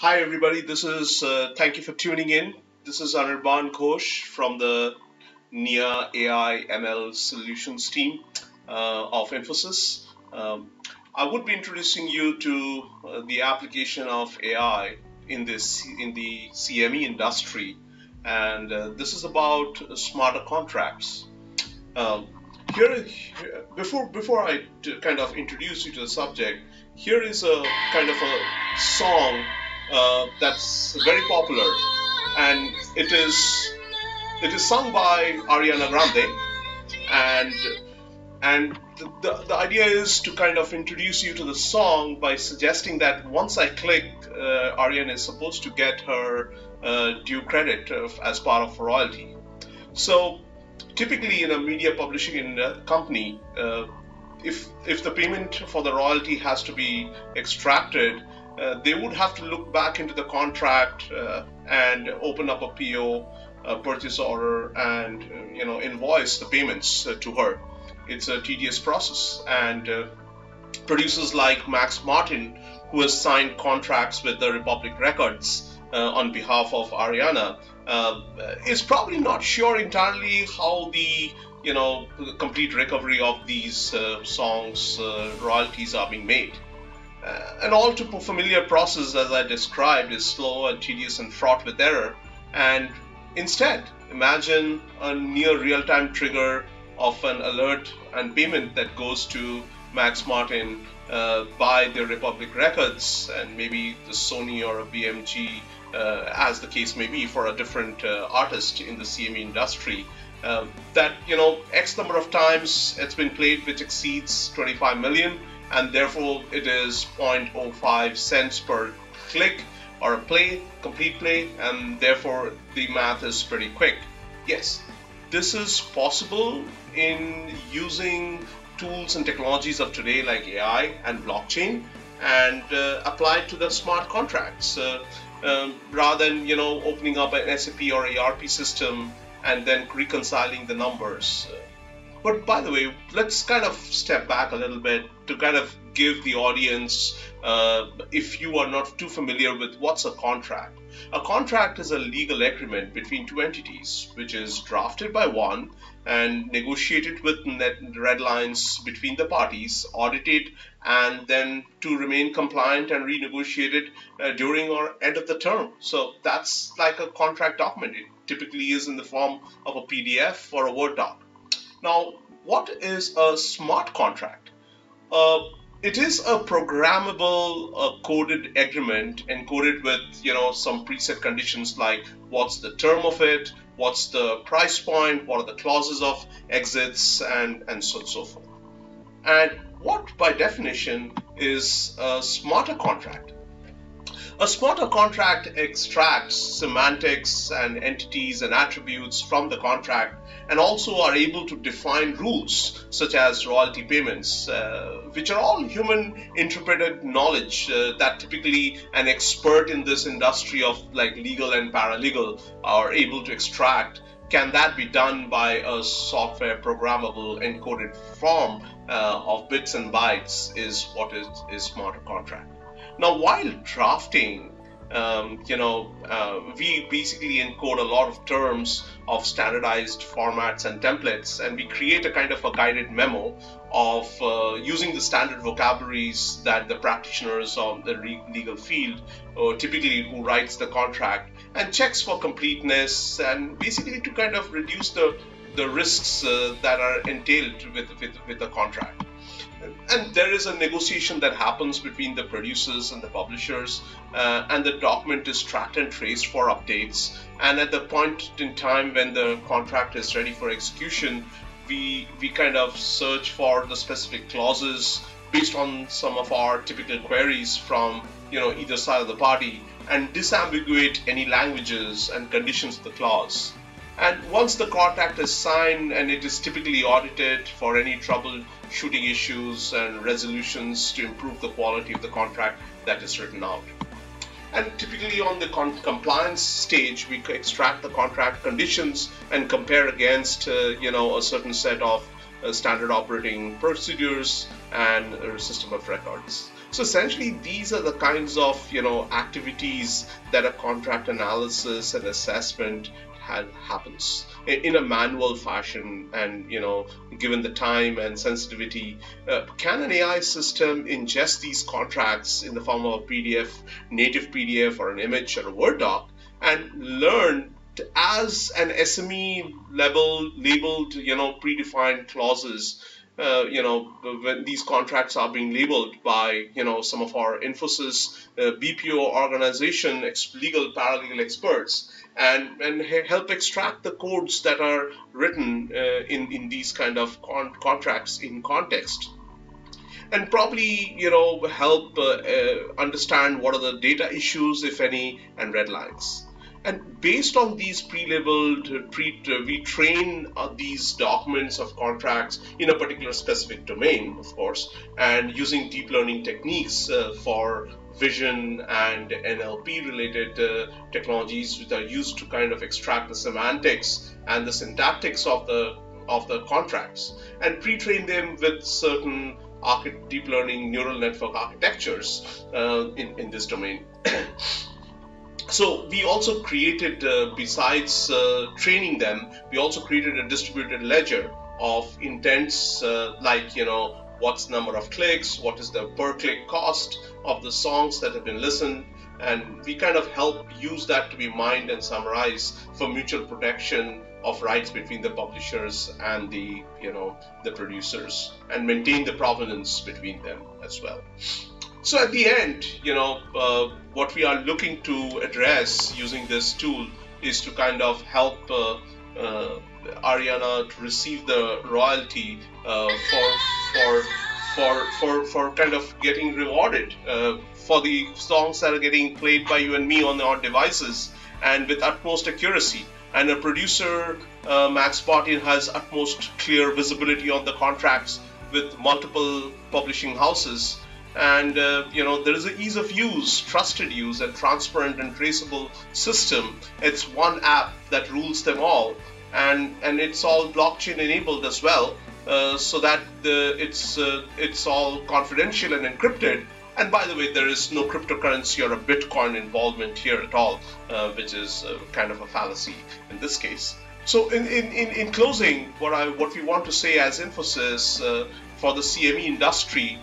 Hi everybody, this is thank you for tuning in. This is Anirban Ghosh from the NIA AI ML Solutions team of Infosys. I would be introducing you to the application of AI in the CME industry, and this is about smarter contracts. Um, before I kind of introduce you to the subject, here is a kind of a song that's very popular, and it is sung by Ariana Grande, and the idea is to kind of introduce you to the song by suggesting that once I click, Ariana is supposed to get her due credit as part of royalty. So typically in a media publishing company, if the payment for the royalty has to be extracted, they would have to look back into the contract and open up a PO, purchase order, and invoice the payments to her. It's a tedious process, and producers like Max Martin, who has signed contracts with the Republic Records on behalf of Ariana, is probably not sure entirely how the complete recovery of these songs royalties are being made. An all too familiar process, as I described, is slow and tedious and fraught with error. And instead, imagine a near real-time trigger of an alert and payment that goes to Max Martin by the Republic Records and maybe the Sony or a BMG, as the case may be, for a different artist in the CME industry. That X number of times it's been played, which exceeds 25 million, and therefore it is 0.05 cents per click or a play, complete play, and therefore the math is pretty quick. Yes, this is possible in using tools and technologies of today like AI and blockchain, and applied to the smart contracts rather than opening up an SAP or ERP system and then reconciling the numbers. But by the way, let's kind of step back a little bit to kind of give the audience, if you are not too familiar with what's a contract. A contract is a legal agreement between two entities, which is drafted by one and negotiated with red lines between the parties, audited, and then to remain compliant and renegotiated during or end of the term. So that's like a contract document. It typically is in the form of a PDF or a Word doc. Now, what is a smart contract? It is a programmable coded agreement encoded with some preset conditions like what's the term of it, what's the price point, what are the clauses of exits, and so on and so forth. And what by definition is a smarter contract? A smarter contract extracts semantics and entities and attributes from the contract, and also are able to define rules such as royalty payments, which are all human interpreted knowledge that typically an expert in this industry of like legal and paralegal are able to extract. Can that be done by a software programmable encoded form of bits and bytes is what is smarter contract. Now, while drafting, we basically encode a lot of terms of standardized formats and templates, and we create a kind of a guided memo of using the standard vocabularies that the practitioners of the legal field, typically who writes the contract, and checks for completeness, and basically to kind of reduce the risks that are entailed with the contract. And there is a negotiation that happens between the producers and the publishers, and the document is tracked and traced for updates. And at the point in time when the contract is ready for execution, we kind of search for the specific clauses based on some of our typical queries from either side of the party, and disambiguate any languages and conditions of the clause. And once the contract is signed, and it is typically audited for any troubleshooting issues and resolutions to improve the quality of the contract that is written out. And typically on the compliance stage, we extract the contract conditions and compare against a certain set of standard operating procedures and a system of records. So essentially, these are the kinds of activities that a contract analysis and assessment happens in a manual fashion, and given the time and sensitivity, can an AI system ingest these contracts in the form of a PDF, native PDF, or an image or a Word doc, and learn as an SME level labeled, predefined clauses, when these contracts are being labeled by, some of our Infosys BPO organization, legal paralegal experts, and help extract the codes that are written in these kind of contracts in context, and probably help understand what are the data issues, if any, and red lines. And based on these pre-labeled, we train these documents of contracts in a particular specific domain, of course, and using deep learning techniques for vision and NLP related technologies, which are used to kind of extract the semantics and the syntactics of the contracts, and pre-train them with certain deep learning neural network architectures in this domain. So we also created, besides training them, we also created a distributed ledger of intents, like, what's the number of clicks, what is the per click cost of the songs that have been listened, and we kind of help use that to be mined and summarized for mutual protection of rights between the publishers and the producers, and maintain the provenance between them as well. So at the end, what we are looking to address using this tool is to kind of help Ariana to receive the royalty for kind of getting rewarded for the songs that are getting played by you and me on our devices, and with utmost accuracy. And a producer, Max Bartin, has utmost clear visibility on the contracts with multiple publishing houses. And there is an ease of use, trusted use, and transparent and traceable system. It's one app that rules them all, and it's all blockchain enabled as well, so that it's all confidential and encrypted. And by the way, there is no cryptocurrency or a Bitcoin involvement here at all, which is kind of a fallacy in this case. So in closing, what we want to say as Infosys, for the CME industry,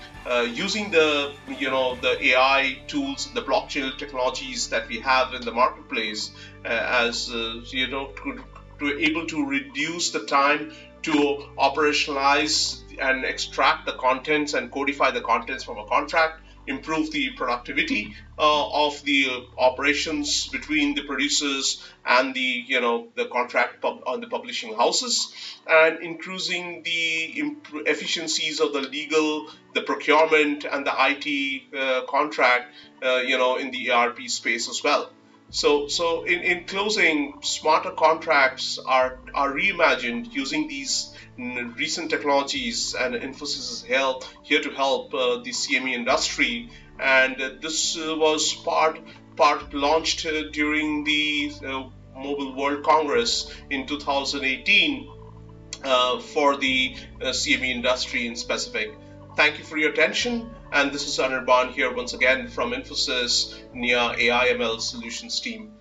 using the AI tools, the blockchain technologies that we have in the marketplace, as to able to reduce the time to operationalize and extract the contents and codify the contents from a contract, improve the productivity of the operations between the producers and the contract on the publishing houses, and increasing the efficiencies of the legal, the procurement, and the IT contract in the ERP space as well. So in closing, smarter contracts are reimagined using these recent technologies, and Infosys is here to help the CME industry. And this was part launched during the Mobile World Congress in 2018 for the CME industry in specific. Thank you for your attention, and this is Anirban here once again from Infosys NIA AI/ML Solutions team.